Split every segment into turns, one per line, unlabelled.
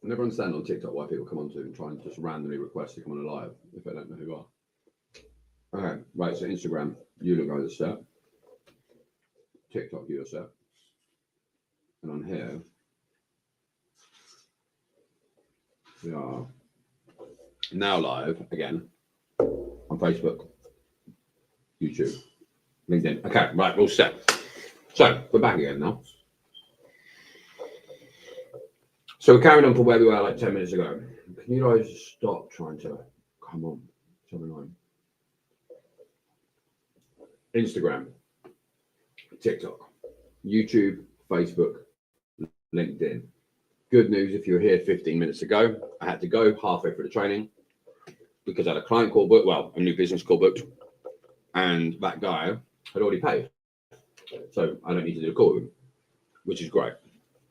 I never understand on TikTok why people come onto and try and just randomly request to come on a live if they don't know who you are. Okay, right, so Instagram, you look guys are set. TikTok, you're set. And on here, we are now live again on Facebook, YouTube, LinkedIn. Okay, right, we're all set. So, we're back again now. So, we're carrying on from where we were like 10 minutes ago. Can you guys stop trying to come on? Something like Instagram, TikTok, YouTube, Facebook, LinkedIn. Good news, if you were here 15 minutes ago, I had to go halfway through the training because I had a client call booked, well, a new business call booked, and that guy had already paid. So I don't need to do a call with him, which is great.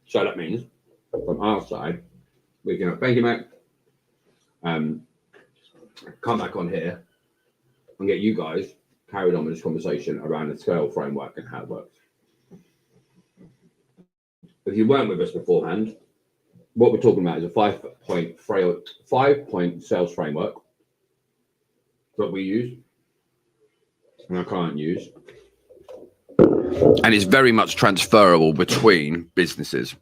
So that means from our side, we can thank you, mate. Come back on here and get you guys carried on with this conversation around the scale framework and how it works. If you weren't with us beforehand, what we're talking about is a five-point sales framework that we use and our client use. And it's very much transferable between businesses.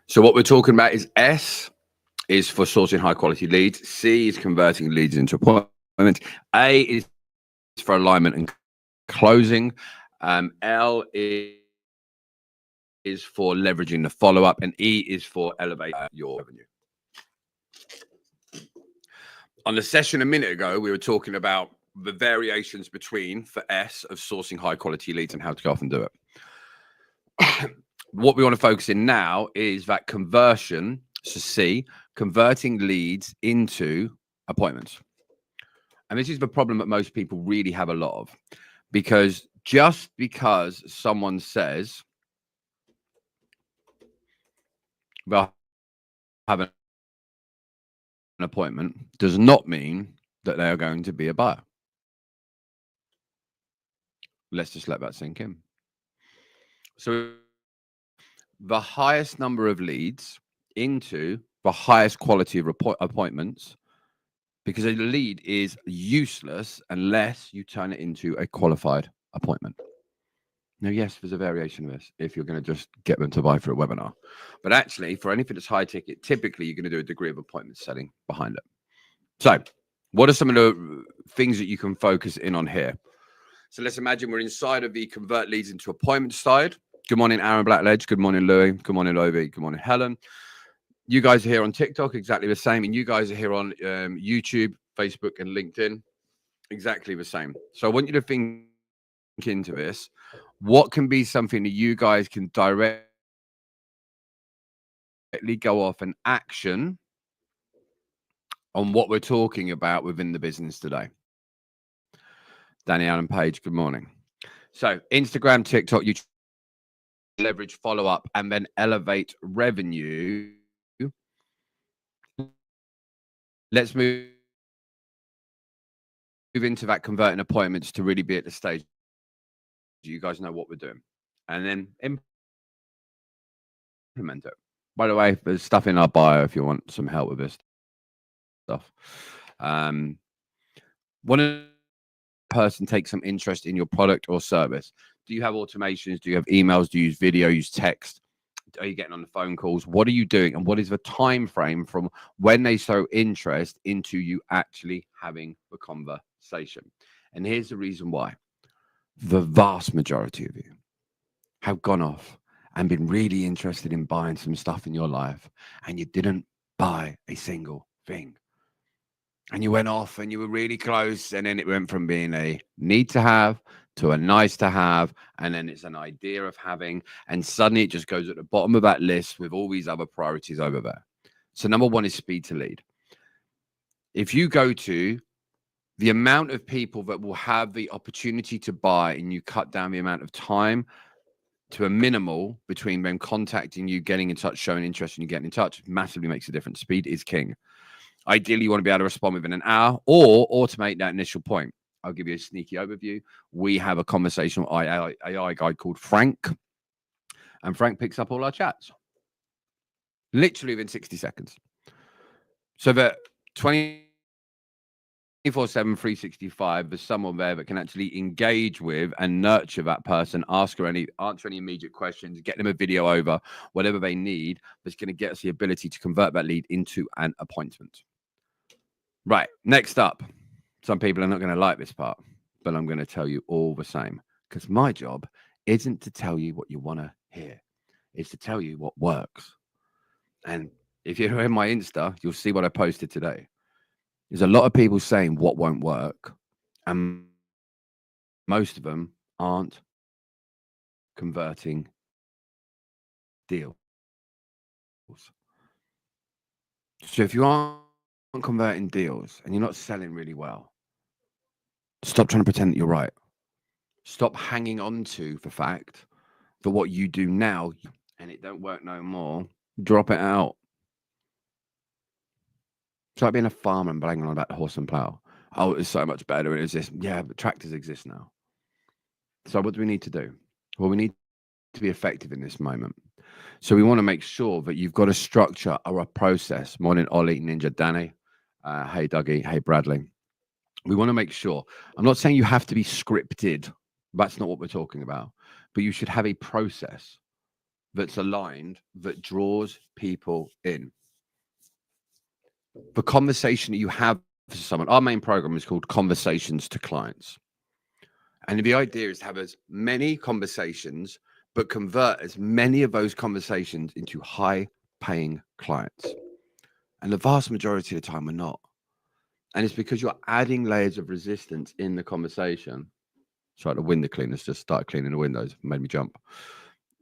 So what we're talking about is S is for sourcing high quality leads. C is converting leads into appointments. A is for alignment and closing. L is for leveraging the follow-up, and E is for elevating your revenue. On the session a minute ago, we were talking about the variations between, for S, of sourcing high-quality leads and how to go off and do it. What we want to focus in now is that conversion, so C, converting leads into appointments. And this is the problem that most people really have a lot of, because just because someone says they'll have an appointment does not mean that they are going to be a buyer. Let's just let that sink in. So the highest number of leads into the highest quality of appointments, because a lead is useless unless you turn it into a qualified appointment. Now, yes, there's a variation of this if you're going to just get them to buy for a webinar. But actually, for anything that's high ticket, typically you're going to do a degree of appointment setting behind it. So what are some of the things that you can focus in on here? So let's imagine we're inside of the convert leads into appointment side. Good morning, Aaron Blackledge. Good morning, Louis. Good morning, Lovie. Good morning, Helen. You guys are here on TikTok, exactly the same. And you guys are here on YouTube, Facebook, and LinkedIn, exactly the same. So I want you to think into this. What can be something that you guys can directly go off and action on what we're talking about within the business today? Danny Allen Page, good morning. So Instagram, TikTok, YouTube, leverage follow-up, and then elevate revenue. Let's move into that converting appointments to really be at the stage you guys know what we're doing, and then implement it. By the way, there's stuff in our bio if you want some help with this stuff. One person take some interest in your product or service. Do you have automations? Do you have emails? Do you use video, use text? Are you getting on the phone calls? What are you doing? And what is the time frame from when they show interest into you actually having the conversation? And here's the reason why. The vast majority of you have gone off and been really interested in buying some stuff in your life, and you didn't buy a single thing. And you went off and you were really close, and then it went from being a need to have to a nice to have, and then it's an idea of having, and suddenly it just goes at the bottom of that list with all these other priorities over there. So number one is speed to lead. If you go to the amount of people that will have the opportunity to buy, and you cut down the amount of time to a minimal between them contacting you, getting in touch, showing interest, and you getting in touch, massively makes a difference. Speed is king. Ideally, you want to be able to respond within an hour or automate that initial point. I'll give you a sneaky overview. We have a conversational AI guy called Frank, and Frank picks up all our chats. literally within 60 seconds. So that 24/7, 365, there's someone there that can actually engage with and nurture that person, answer any immediate questions, get them a video over, whatever they need, that's going to get us the ability to convert that lead into an appointment. Right, next up. Some people are not going to like this part, but I'm going to tell you all the same, because my job isn't to tell you what you want to hear. It's to tell you what works. And if you're in my Insta, you'll see what I posted today. There's a lot of people saying what won't work, and most of them aren't converting deals. So if you aren't converting deals and you're not selling really well, stop trying to pretend that you're right. Stop hanging on to the fact that what you do now and it don't work no more. Drop it out. It's like being a farmer and banging on about the horse and plow. Oh, it's so much better. It exists. Yeah, but tractors exist now. So what do we need to do? Well, we need to be effective in this moment. So we want to make sure that you've got a structure or a process. Morning, Ollie, Ninja, Danny. Hey, Dougie. Hey, Bradley. We want to make sure. I'm not saying you have to be scripted. That's not what we're talking about. But you should have a process that's aligned, that draws people in. The conversation that you have for someone, our main program is called Conversations to Clients. And the idea is to have as many conversations, but convert as many of those conversations into high-paying clients. And the vast majority of the time, we're not. And it's because you're adding layers of resistance in the conversation. Sorry, the window cleaners just started cleaning the windows, made me jump.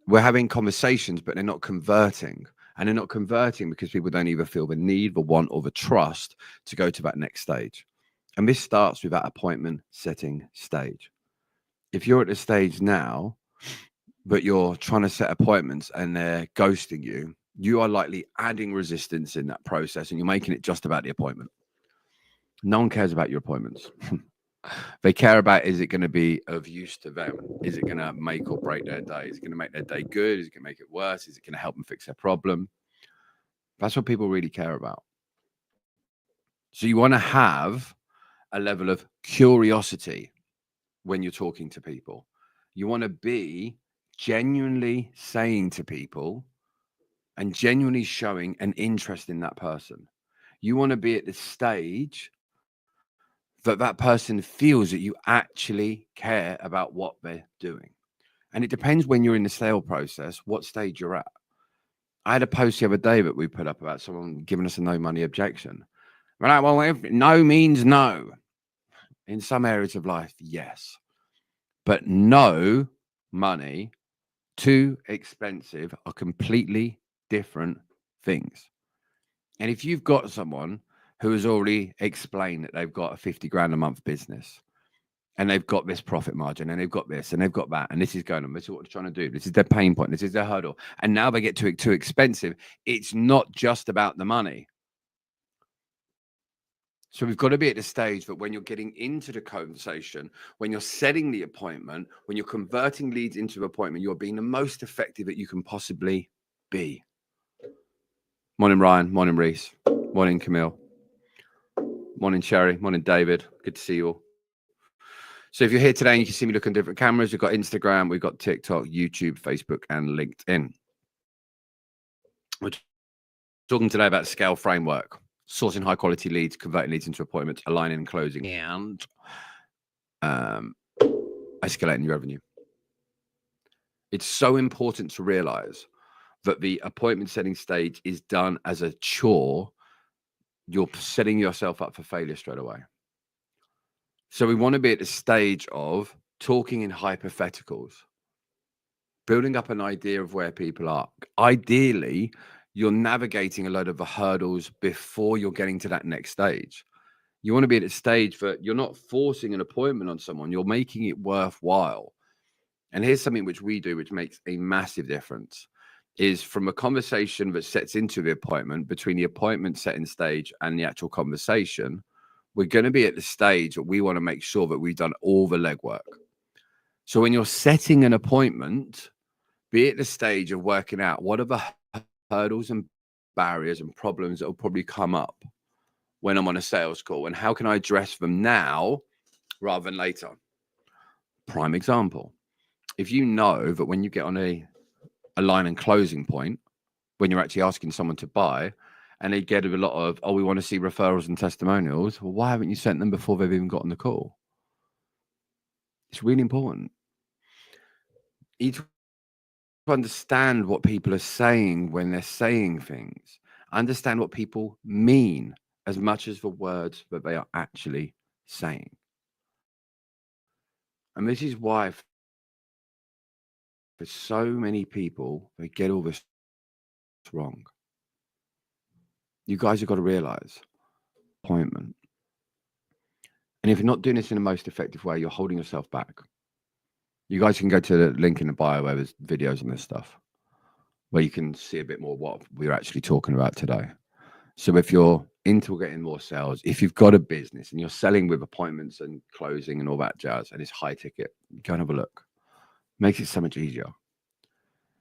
We're having conversations, but they're not converting. And they're not converting because people don't either feel the need, the want, or the trust to go to that next stage. And this starts with that appointment setting stage. If you're at the stage now, but you're trying to set appointments and they're ghosting you, you are likely adding resistance in that process and you're making it just about the appointment. No one cares about your appointments. They care about, is it going to be of use to them? Is it going to make or break their day? Is it going to make their day good? Is it going to make it worse? Is it going to help them fix their problem? That's what people really care about. So you want to have a level of curiosity when you're talking to people. You want to be genuinely saying to people and genuinely showing an interest in that person. You want to be at the stage that that person feels that you actually care about what they're doing. And it depends when you're in the sale process, what stage you're at. I had a post the other day that we put up about someone giving us a no money objection. We're like, well, if no means no. In some areas of life, yes. But no money, too expensive, are completely different things. And if you've got someone who has already explained that they've got a 50 grand a month business and they've got this profit margin and they've got this and they've got that and this is going on, this is what they're trying to do, this is their pain point, this is their hurdle, and now they get too expensive, it's not just about the money. So we've got to be at the stage that when you're getting into the conversation, when you're setting the appointment, when you're converting leads into an appointment, you're being the most effective that you can possibly be. Morning, Ryan. Morning, Reese. Morning, Camille. Morning, Sherry. Morning, David. Good to see you all. So if you're here today and you can see me look on different cameras, we've got Instagram, we've got TikTok, YouTube, Facebook, and LinkedIn. We're talking today about scale framework, sourcing high quality leads, converting leads into appointments, aligning and closing, and escalating your revenue. It's so important to realize that the appointment setting stage is done as a chore. You're setting yourself up for failure straight away. So we want to be at the stage of talking in hypotheticals, building up an idea of where people are. Ideally, you're navigating a load of the hurdles before you're getting to that next stage. You want to be at a stage that you're not forcing an appointment on someone, you're making it worthwhile. And here's something which we do, which makes a massive difference, is from a conversation that sets into the appointment, between the appointment setting stage and the actual conversation, we're going to be at the stage that we want to make sure that we've done all the legwork. So when you're setting an appointment, be at the stage of working out what are the hurdles and barriers and problems that will probably come up when I'm on a sales call, and how can I address them now rather than later? Prime example. If you know that when you get on a line and closing point, when you're actually asking someone to buy, and they get a lot of, oh, we want to see referrals and testimonials. Well, why haven't you sent them before they've even got on the call? It's really important. You need to understand what people are saying when they're saying things. Understand what people mean as much as the words that they are actually saying. And this is why for so many people, they get all this wrong. You guys have got to realize appointment. And if you're not doing this in the most effective way, you're holding yourself back. You guys can go to the link in the bio where there's videos on this stuff, where you can see a bit more what we're actually talking about today. So if you're into getting more sales, if you've got a business and you're selling with appointments and closing and all that jazz, and it's high ticket, go and have a look. Makes it so much easier.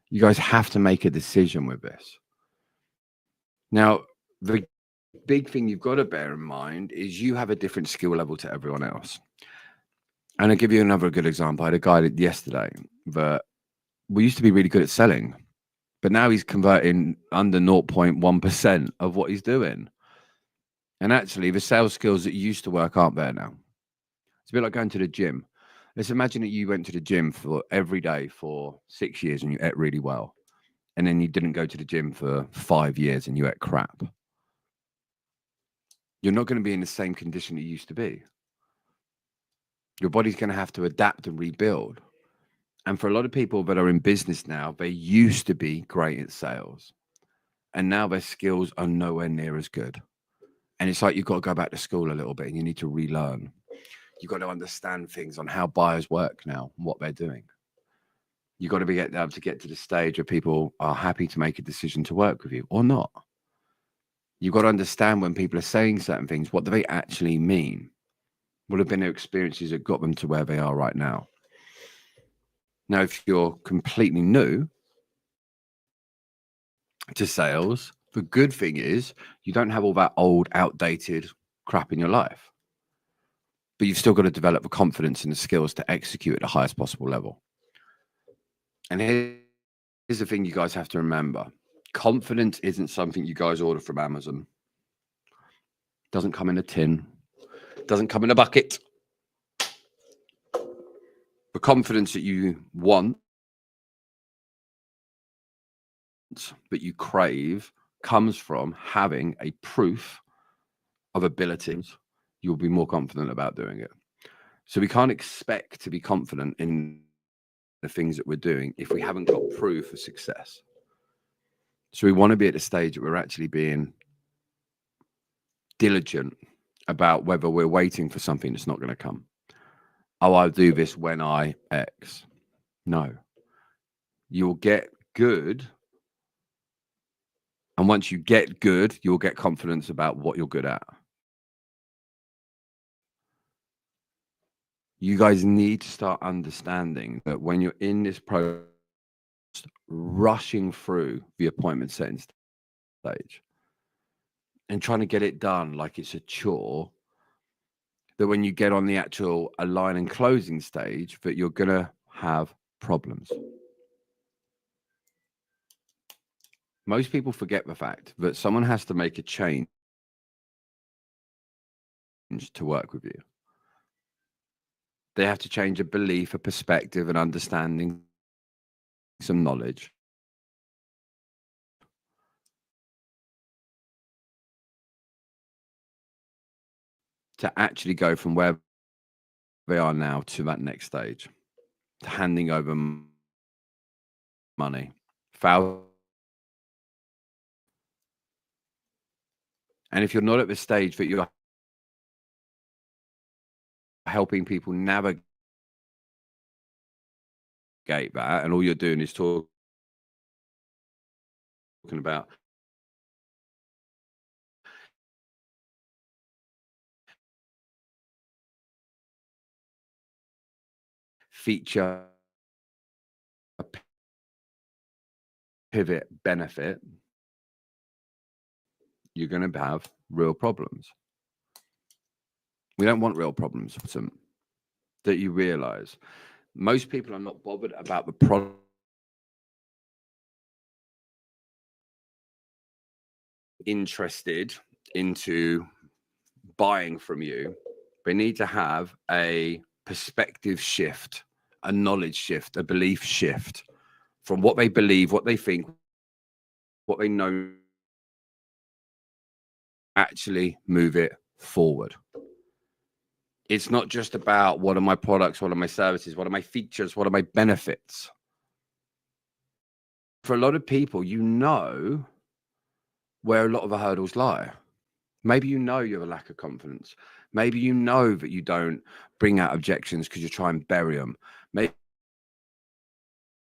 You guys have to make a decision with this. Now, the big thing you've got to bear in mind is you have a different skill level to everyone else. And I'll give you another good example. I had a guy yesterday that we used to be really good at selling, but now he's converting under 0.1% of what he's doing. And actually, the sales skills that used to work aren't there now. It's a bit like going to the gym. Let's imagine that you went to the gym for every day for 6 years and you ate really well. And then you didn't go to the gym for 5 years and you ate crap. You're not going to be in the same condition you used to be. Your body's going to have to adapt and rebuild. And for a lot of people that are in business now, they used to be great at sales. And now their skills are nowhere near as good. And it's like you've got to go back to school a little bit and you need to relearn. You've got to understand things on how buyers work now and what they're doing. You've got to be able to get to the stage where people are happy to make a decision to work with you or not. You've got to understand when people are saying certain things, what do they actually mean? What have been their experiences that got them to where they are right now? Now, if you're completely new to sales, the good thing is you don't have all that old, outdated crap in your life. But you've still got to develop the confidence and the skills to execute at the highest possible level. And here's the thing you guys have to remember. Confidence isn't something you guys order from Amazon. Doesn't come in a tin. Doesn't come in a bucket. The confidence that you want, that you crave, comes from having a proof of abilities. You'll be more confident about doing it. So we can't expect to be confident in the things that we're doing if we haven't got proof of success. So we want to be at a stage that we're actually being diligent about whether we're waiting for something that's not going to come. Oh, I'll do this when I X. No. You'll get good. And once you get good, you'll get confidence about what you're good at. You guys need to start understanding that when you're in this process, rushing through the appointment setting stage and trying to get it done like it's a chore, that when you get on the actual align and closing stage, that you're going to have problems. Most people forget the fact that someone has to make a change to work with you. They have to change a belief, a perspective, an understanding, some knowledge. To actually go from where they are now to that next stage, to handing over money, and if you're not at the stage that you're helping people navigate that, and all you're doing is talking about feature, pivot, benefit, you're going to have real problems. We don't want real problems. That you realize most people are not bothered about the product. Interested into buying from you, they need to have a perspective shift, a knowledge shift, a belief shift from what they believe, what they think, what they know, actually move it forward. It's not just about what are my products, what are my services, what are my features, what are my benefits. For a lot of people, you know where a lot of the hurdles lie. Maybe you know you have a lack of confidence. Maybe you know that you don't bring out objections because you try and bury them. Maybe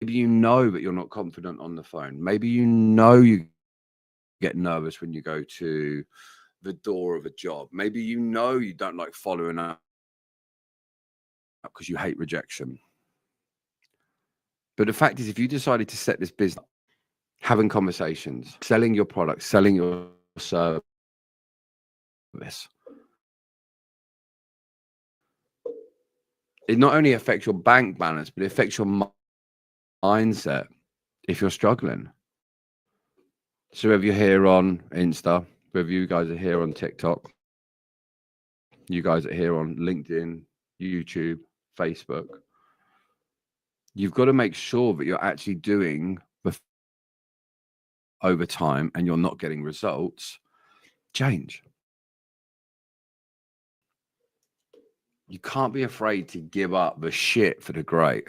you know that you're not confident on the phone. Maybe you know you get nervous when you go to the door of a job. Maybe you know you don't like following up because you hate rejection. But the fact is, if you decided to set this business, having conversations, selling your product, selling your service, it not only affects your bank balance, but it affects your mindset if you're struggling. So whether you're here on Insta, whether you guys are here on TikTok, you guys are here on LinkedIn, YouTube, Facebook, you've got to make sure that you're actually doing over time and you're not getting results, change. You can't be afraid to give up the shit for the great.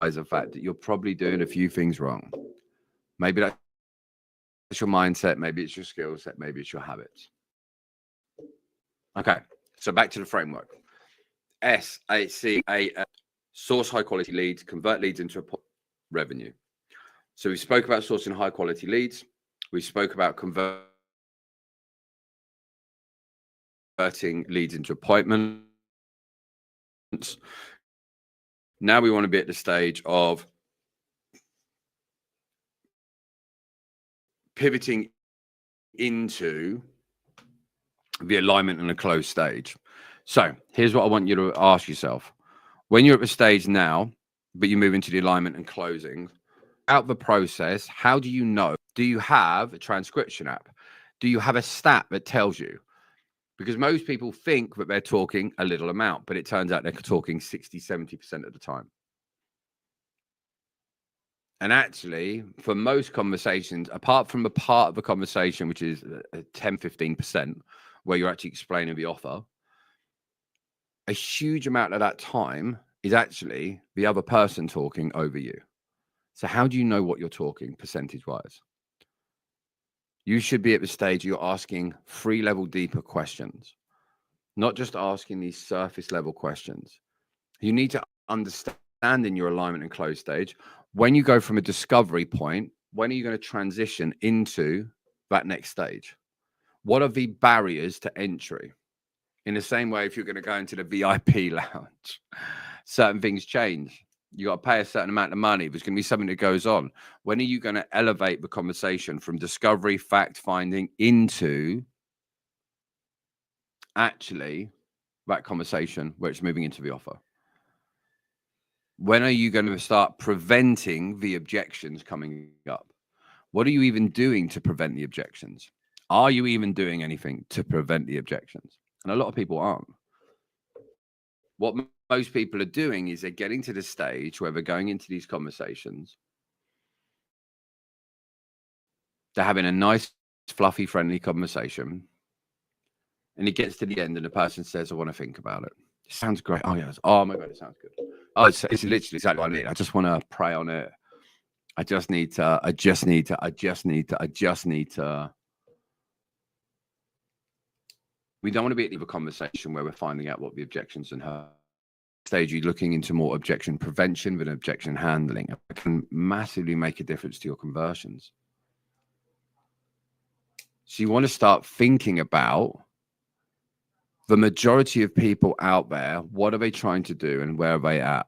As the fact that you're probably doing a few things wrong. Maybe that's your mindset, maybe it's your skill set, maybe it's your habits. Okay, so back to the framework. SACA, source high quality leads, convert leads into revenue. So we spoke about sourcing high quality leads. We spoke about converting leads into appointments. Now we want to be at the stage of pivoting into the alignment and the close stage. So here's what I want you to ask yourself. When you're at the stage now, but you move into the alignment and closing, out the process, how do you know? Do you have a transcription app? Do you have a stat that tells you? Because most people think that they're talking a little amount, but it turns out they're talking 60, 70% of the time. And actually, for most conversations, apart from the part of the conversation, which is 10, 15%, where you're actually explaining the offer, a huge amount of that time is actually the other person talking over you. So how do you know what you're talking percentage-wise? You should be at the stage you're asking 3-level deeper questions, not just asking these surface level questions. You need to understand in your alignment and close stage, when you go from a discovery point, when are you going to transition into that next stage? What are the barriers to entry? In the same way, if you're going to go into the VIP lounge, certain things change. You got to pay a certain amount of money. There's going to be something that goes on. When are you going to elevate the conversation from discovery, fact finding into actually that conversation where it's moving into the offer? When are you going to start preventing the objections coming up? What are you even doing to prevent the objections? Are you even doing anything to prevent the objections? And a lot of people aren't. What most people are doing is they're getting to the stage where they're going into these conversations. They're having a nice, fluffy, friendly conversation. And it gets to the end and the person says, I want to think about it. It sounds great. Oh, yes. Oh, my God, it sounds good. Oh, it's literally exactly what I need. I just want to pray on it. I just need to. We don't want to be at the conversation where we're finding out what the objections and her stage. You're looking into more objection prevention than objection handling. It can massively make a difference to your conversions. So you want to start thinking about the majority of people out there. What are they trying to do and where are they at?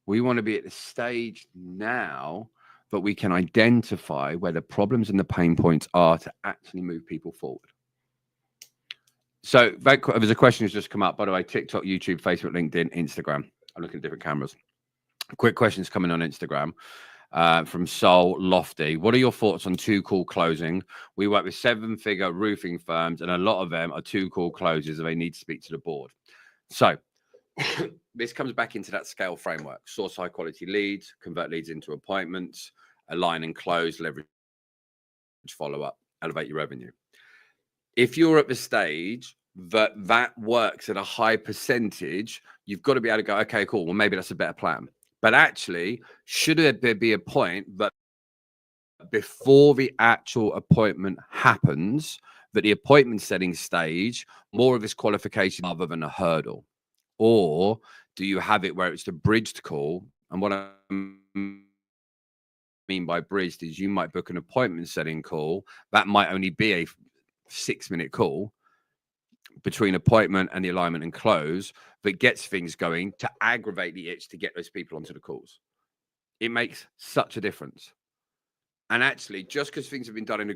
We want to be at the stage now but we can identify where the problems and the pain points are to actually move people forward. So there's a question that's just come up, by the way: TikTok, YouTube, Facebook, LinkedIn, Instagram. I'm looking at different cameras. Quick questions coming on Instagram from Sol Lofty. What are your thoughts on too cool closing? We work with 7-figure roofing firms, and a lot of them are too cool closes, and they need to speak to the board. So this comes back into that scale framework: source high quality leads, convert leads into appointments, align and close, leverage follow up, elevate your revenue. If you're at the stage that works at a high percentage, you've got to be able to go, okay, cool, well, maybe that's a better plan. But actually, should there be a point that before the actual appointment happens, that the appointment setting stage, more of this qualification rather than a hurdle? Or do you have it where it's the bridged call? And what I mean by bridged is you might book an appointment setting call. That might only be a 6-minute call between appointment and the alignment and close that gets things going to aggravate the itch to get those people onto the calls. It makes such a difference. And actually, just because things have been done in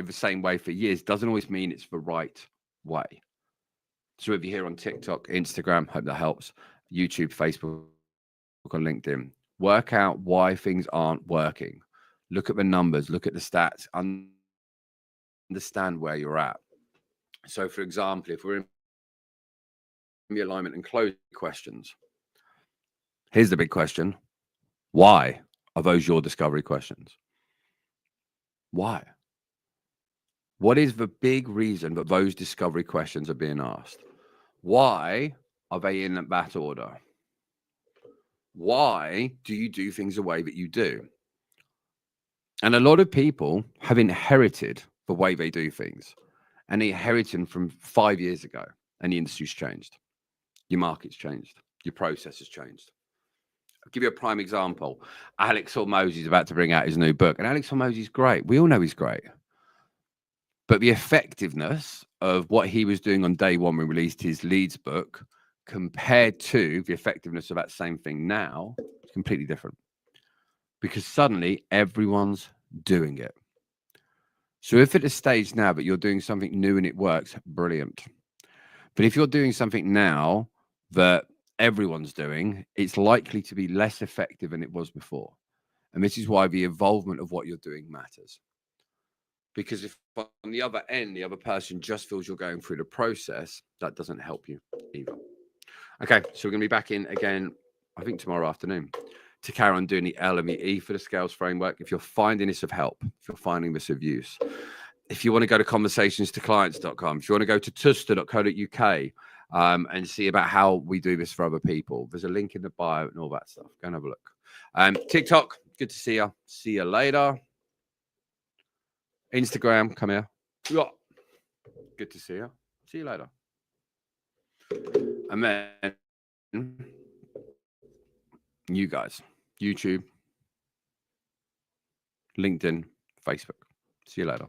the same way for years doesn't always mean it's the right way. So if you're here on TikTok, Instagram, hope that helps, YouTube, Facebook, or LinkedIn, work out why things aren't working. Look at the numbers, look at the stats, understand where you're at. So for example, if we're in the alignment and close questions, here's the big question: why are those your discovery questions? Why? What is the big reason that those discovery questions are being asked? Why are they in that order? Why do you do things the way that you do? And a lot of people have inherited the way they do things, and they inherited from 5 years ago, and the industry's changed. Your market's changed. Your process has changed. I'll give you a prime example. Alex Hormozi is about to bring out his new book, and Alex Hormozi is great. We all know he's great. But the effectiveness of what he was doing on day one when he released his leads book compared to the effectiveness of that same thing now is completely different. Because suddenly everyone's doing it. So if at a stage now that you're doing something new and it works, brilliant. But if you're doing something now that everyone's doing, it's likely to be less effective than it was before. And this is why the involvement of what you're doing matters. Because if on the other end, the other person just feels you're going through the process, that doesn't help you either. Okay, so we're going to be back in again, I think tomorrow afternoon, to carry on doing the L and the E for the scales framework. If you're finding this of help, if you're finding this of use, if you want to go to conversationstoclients.com, if you want to go to tuster.co.uk and see about how we do this for other people, there's a link in the bio and all that stuff. Go and have a look. TikTok, good to see you. See you later. Instagram, come here. Good to see you. See you later. And then you guys, YouTube, LinkedIn, Facebook. See you later.